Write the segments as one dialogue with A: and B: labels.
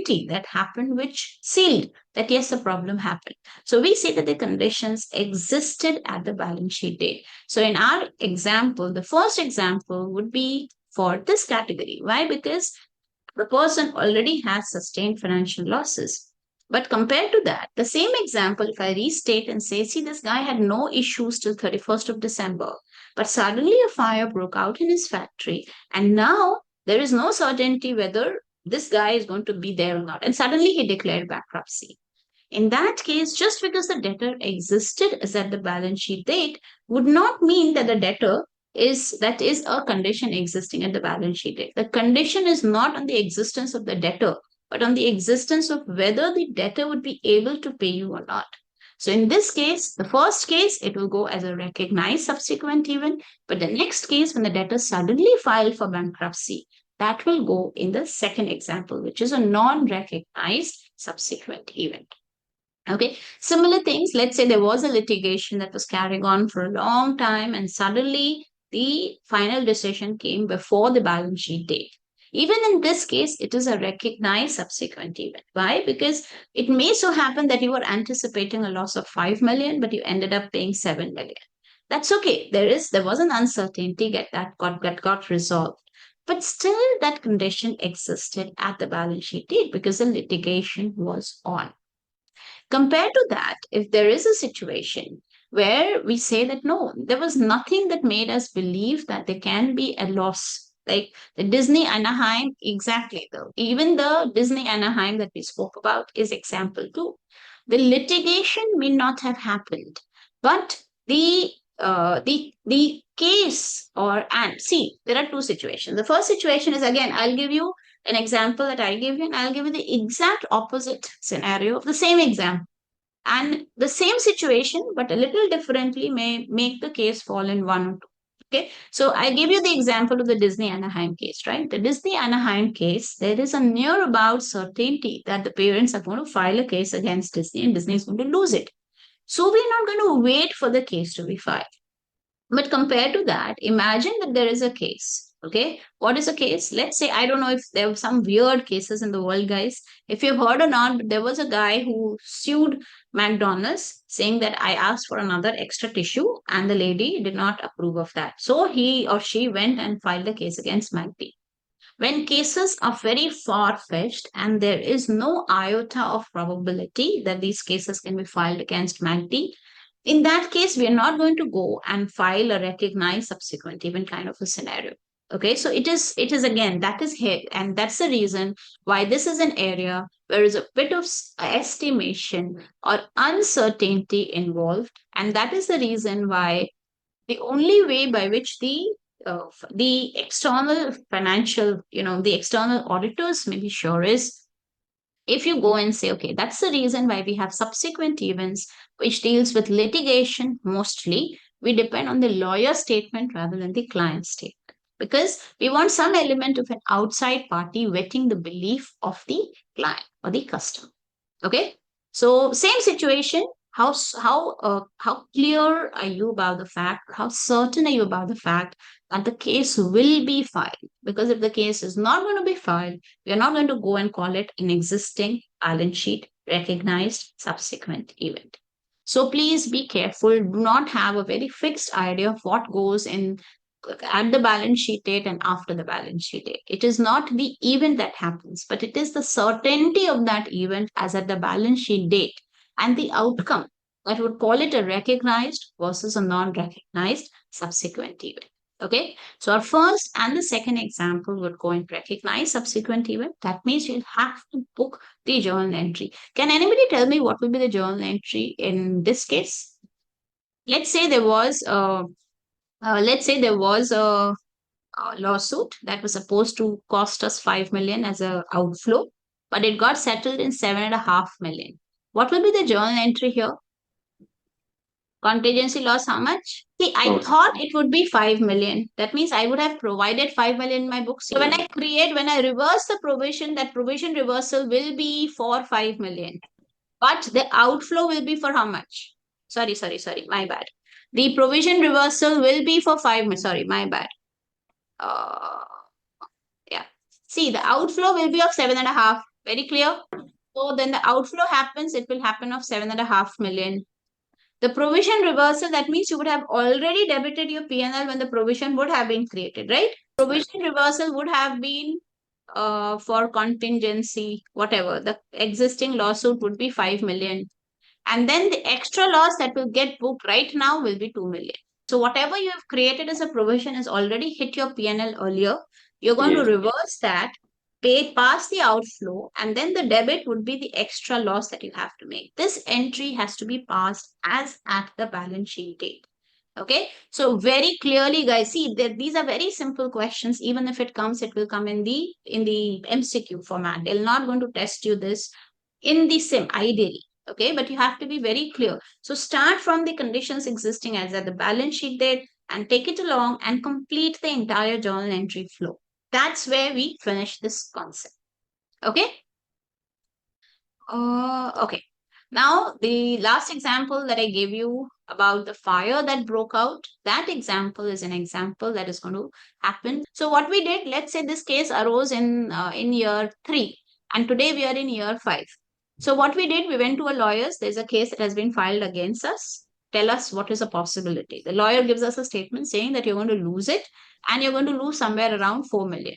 A: certainty that happened, which sealed that yes, the problem happened. So we say that the conditions existed at the balance sheet date. So in our example, the first example would be for this category. Why? Because the person already has sustained financial losses. But compared to that, the same example, if I restate and say, see, this guy had no issues till 31st of December, but suddenly a fire broke out in his factory, and now there is no certainty whether this guy is going to be there or not. And suddenly he declared bankruptcy. In that case, just because the debtor existed as at the balance sheet date would not mean that the debtor is a condition existing at the balance sheet date. The condition is not on the existence of the debtor, but on the existence of whether the debtor would be able to pay you or not. So in this case, the first case, it will go as a recognized subsequent event, but the next case, when the debtor suddenly filed for bankruptcy, that will go in the second example, which is a non-recognized subsequent event. Okay, similar things. Let's say there was a litigation that was carrying on for a long time, and suddenly the final decision came before the balance sheet date. Even in this case, it is a recognized subsequent event. Why? Because it may so happen that you were anticipating a loss of 5 million, but you ended up paying 7 million. That's okay. There was an uncertainty that got resolved. But still, that condition existed at the balance sheet date because the litigation was on. Compared to that, if there is a situation where we say that no, there was nothing that made us believe that there can be a loss, like the Disney Anaheim, exactly though, even the Disney Anaheim that we spoke about is example two. The litigation may not have happened, but the case or and see there are two situations. The first situation is again I'll give you an example that I give you, and I'll give you the exact opposite scenario of the same example. And the same situation, but a little differently, may make the case fall in one or two. Okay, so I give you the example of the Disney Anaheim case, right? The Disney Anaheim case, there is a near about certainty that the parents are going to file a case against Disney and Disney is going to lose it. So we're not going to wait for the case to be filed. But compared to that, imagine that there is a case. Okay, what is a case? Let's say, I don't know if there were some weird cases in the world, guys. If you've heard or not, but there was a guy who sued McDonald's saying that I asked for another extra tissue and the lady did not approve of that. So he or she went and filed a case against McD. When cases are very far-fetched and there is no iota of probability that these cases can be filed against MACD, in that case, we are not going to go and file a recognized subsequent event kind of a scenario. Okay, so it is again, that is here, and that's the reason why this is an area where is a bit of estimation or uncertainty involved, and that is the reason why the only way by which the external financial, the external auditors may be sure is if you go and say, okay, that's the reason why we have subsequent events which deals with litigation mostly, we depend on the lawyer statement rather than the client statement. Because we want some element of an outside party vetting the belief of the client or the customer. Okay. So same situation. How clear are you about the fact? How certain are you about the fact that the case will be filed? Because if the case is not going to be filed, we are not going to go and call it an existing balance sheet recognized subsequent event. So please be careful. Do not have a very fixed idea of what goes in at the balance sheet date and after the balance sheet date. It is not the event that happens, but it is the certainty of that event as at the balance sheet date and the outcome that would call it a recognized versus a non-recognized subsequent event. Okay, so our first and the second example would go in recognize subsequent event. That means you'll have to book the journal entry. Can anybody tell me what will be the journal entry in this case? Let's say there was a lawsuit that was supposed to cost us 5 million as a outflow, but it got settled in 7.5 million. What will be the journal entry here? Contingency loss, how much? See, I thought it would be 5 million. That means I would have provided 5 million in my books. So when I reverse the provision, that provision reversal will be for 5 million. But the outflow will be for how much? Sorry, my bad. The provision reversal will be for 5 million. Sorry, my bad. Yeah. See, the outflow will be of 7.5. Very clear? So then the outflow happens, it will happen of 7.5 million. The provision reversal, that means you would have already debited your P&L when the provision would have been created, right? Provision reversal would have been for contingency, whatever. The existing lawsuit would be 5 million. And then the extra loss that will get booked right now will be 2 million. So whatever you have created as a provision has already hit your P&L earlier. You're going to reverse that, pay past the outflow, and then the debit would be the extra loss that you have to make. This entry has to be passed as at the balance sheet date. Okay, so very clearly, guys, see that these are very simple questions. Even if it comes, it will come in the MCQ format. They're not going to test you this in the sim ideally. Okay, but you have to be very clear. So start from the conditions existing as at the balance sheet date and take it along and complete the entire journal entry flow. That's where we finish this concept. Okay. Okay. Now, the last example that I gave you about the fire that broke out, that example is an example that is going to happen. So what we did, let's say this case arose in year 3, and today we are in year 5. So what we did, we went to a lawyer's. There's a case that has been filed against us. Tell us what is a possibility. The lawyer gives us a statement saying that you're going to lose it, and you're going to lose somewhere around 4 million.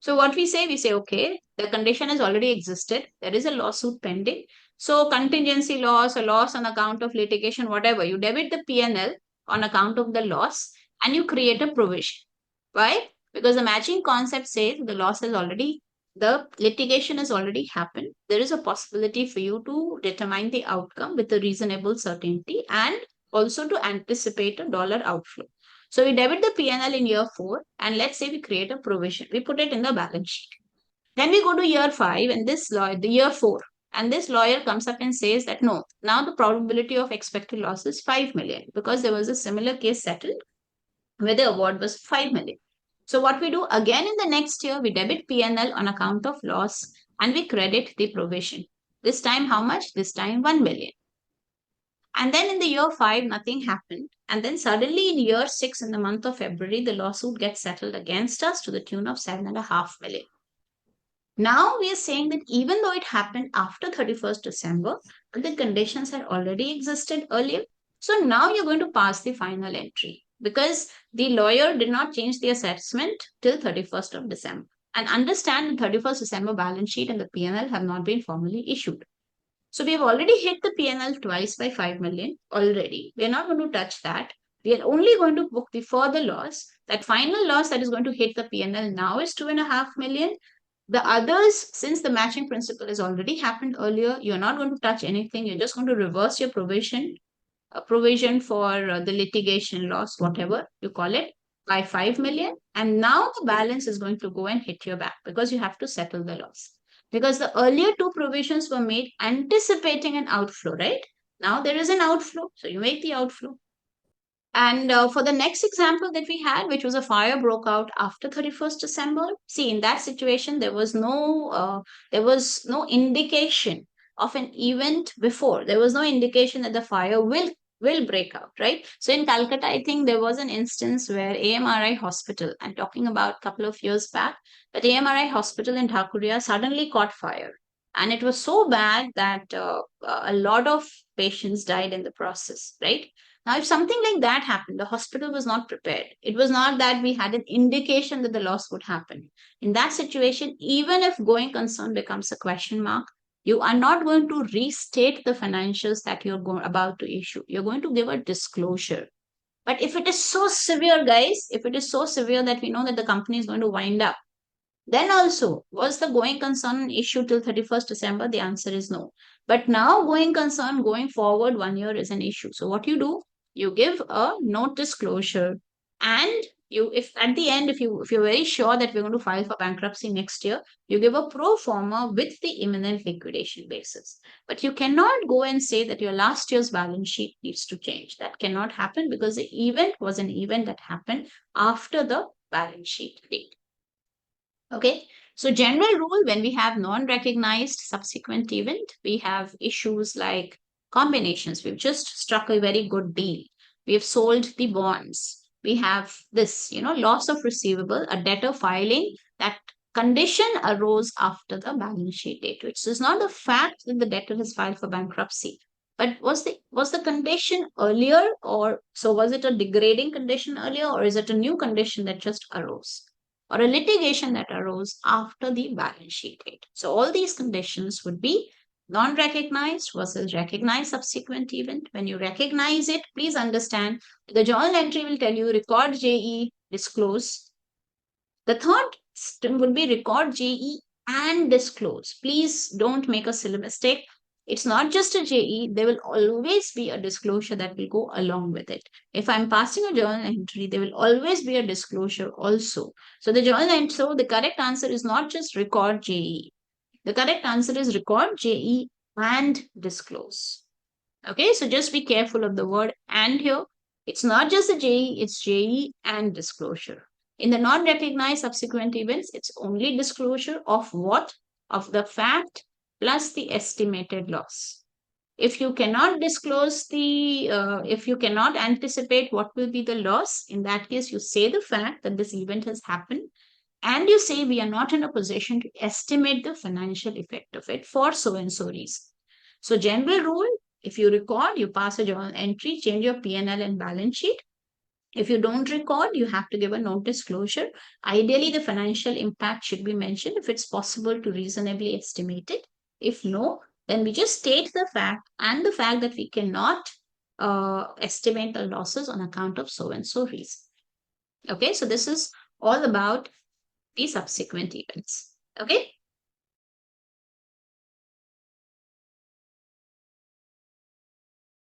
A: So what we say, okay, the condition has already existed. There is a lawsuit pending. So contingency loss, a loss on account of litigation, whatever, you debit the P&L on account of the loss and you create a provision. Why? Because the matching concept says the litigation has already happened. There is a possibility for you to determine the outcome with a reasonable certainty and also to anticipate a dollar outflow. So we debit the P&L in year 4 and let's say we create a provision. We put it in the balance sheet. Then we go to year 5 and the year 4, and this lawyer comes up and says that no, now the probability of expected loss is 5 million because there was a similar case settled where the award was 5 million. So what we do again in the next year, we debit P&L on account of loss and we credit the provision. This time how much? This time 1 million. And then in the year 5, nothing happened. And then suddenly in year 6, in the month of February, the lawsuit gets settled against us to the tune of 7.5 million. Now we are saying that even though it happened after 31st December, the conditions had already existed earlier. So now you're going to pass the final entry because the lawyer did not change the assessment till 31st of December. And understand the 31st December balance sheet and the P&L have not been formally issued. So we have already hit the P&L twice by 5 million already. We are not going to touch that. We are only going to book the further loss. That final loss that is going to hit the P&L now is 2.5 million. The others, since the matching principle has already happened earlier, you're not going to touch anything. You're just going to reverse your provision, a provision for the litigation loss, whatever you call it, by 5 million. And now the balance is going to go and hit your back because you have to settle the loss. Because the earlier 2 provisions were made anticipating an outflow, right? Now there is an outflow, so you make the outflow. And for the next example that we had, which was a fire broke out after 31st December, see, in that situation, there was no indication of an event before. There was no indication that the fire will break out, right? So in Calcutta, I think there was an instance where AMRI hospital, I'm talking about a couple of years back, but AMRI hospital in Thakuria suddenly caught fire. And it was so bad that a lot of patients died in the process, right? Now, if something like that happened, the hospital was not prepared. It was not that we had an indication that the loss would happen. In that situation, even if going concern becomes a question mark, you are not going to restate the financials that you're about to issue. You're going to give a disclosure. But if it is so severe, guys, if it is so severe that we know that the company is going to wind up, then also, was the going concern issue till 31st December? The answer is no. But now going concern going forward 1 year is an issue. So what you do, you give a note disclosure and you if at the end if you're very sure that we're going to file for bankruptcy next year, you give a pro forma with the imminent liquidation basis. But you cannot go and say that your last year's balance sheet needs to change. That cannot happen because the event was an event that happened after the balance sheet date. Okay, so general rule, when we have non-recognized subsequent event, we have issues like combinations. We've just struck a very good deal. We have sold the bonds. We have this, loss of receivable, a debtor filing that condition arose after the balance sheet date. It is not the fact that the debtor has filed for bankruptcy, but was the condition earlier, or so was it a degrading condition earlier, or is it a new condition that just arose, or a litigation that arose after the balance sheet date? So all these conditions would be non-recognized versus recognized subsequent event. When you recognize it, please understand the journal entry will tell you record JE, disclose. The third step would be record JE and disclose. Please don't make a silly mistake. It's not just a JE, there will always be a disclosure that will go along with it. If I'm passing a journal entry, there will always be a disclosure also. So the journal entry, so the correct answer is not just record JE. The correct answer is record JE and disclose. Okay, so just be careful of the word and here. It's not just a JE, it's JE and disclosure. In the non-recognized subsequent events, it's only disclosure of what? Of the fact plus the estimated loss. If you cannot disclose if you cannot anticipate what will be the loss, in that case, you say the fact that this event has happened and you say we are not in a position to estimate the financial effect of it for so and so reason. So general rule, if you record, you pass a journal entry, change your P&L and balance sheet. If you don't record, you have to give a note disclosure. Ideally, the financial impact should be mentioned if it's possible to reasonably estimate it. If no, then we just state the fact and the fact that we cannot estimate the losses on account of so and so reason. Okay, so this is all about the subsequent events. Okay.